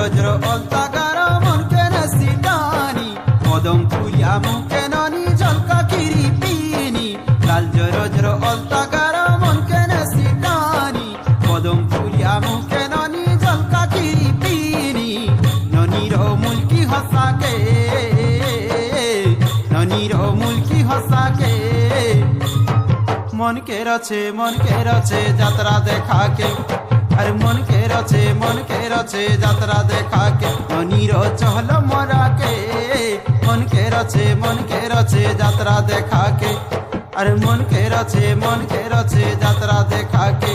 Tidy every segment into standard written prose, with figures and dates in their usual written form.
রোজর অলতাগার মনকে নসিটানি কদম ফুলিয়া মুখে ননি ঝলকা কিরি পিনি লাল রোজর অলতাগার মনকে নসিটানি কদম ফুলিয়া মুখে ননি ঝলকা কিরি পিনি ননির মুলকি হসাকে ননির মুলকি হসাকে মন কে রছে যাত্রা দেখাকে আরে মন কে রছে যাত্রা দেখাকে ননির চহল মরাকে মন কে রছে যাত্রা দেখাকে আরে মন কে রছে যাত্রা দেখাকে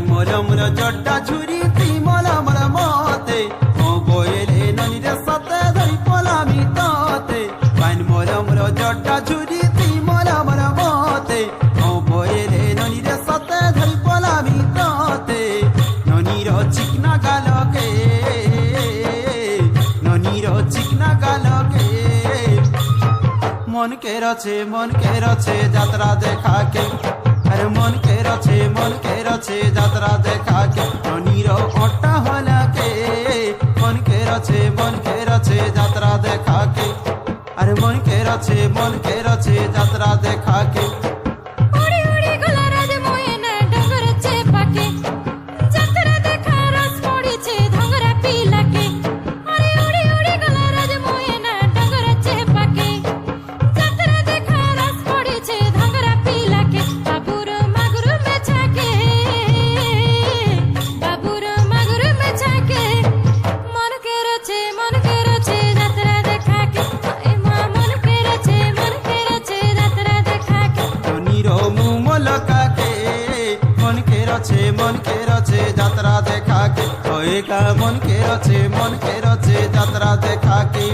মলমর জড্ডা ঝুরি তুই মলমর মতে ও বয়েলে ননির সাথে ধরি পলামি তোতে পান মলমর জড্ডা ঝুরি তুই মলমর মতে ও বয়েলে ননির সাথে ধরি পলামি তোতে ননির চিকনা গালকে মন কে রছে যাত্রা দেখাকে আরে মন কে রছে যাত্রা দেখাকে ননির ওটা হলাকে মন কে রছে যাত্রা দেখাকে আরে মন কে রছে যাত্রা দেখাকে মন কে রছে যাত্রা দেখাকে ওই কা মন কে রছে যাত্রা দেখাকে।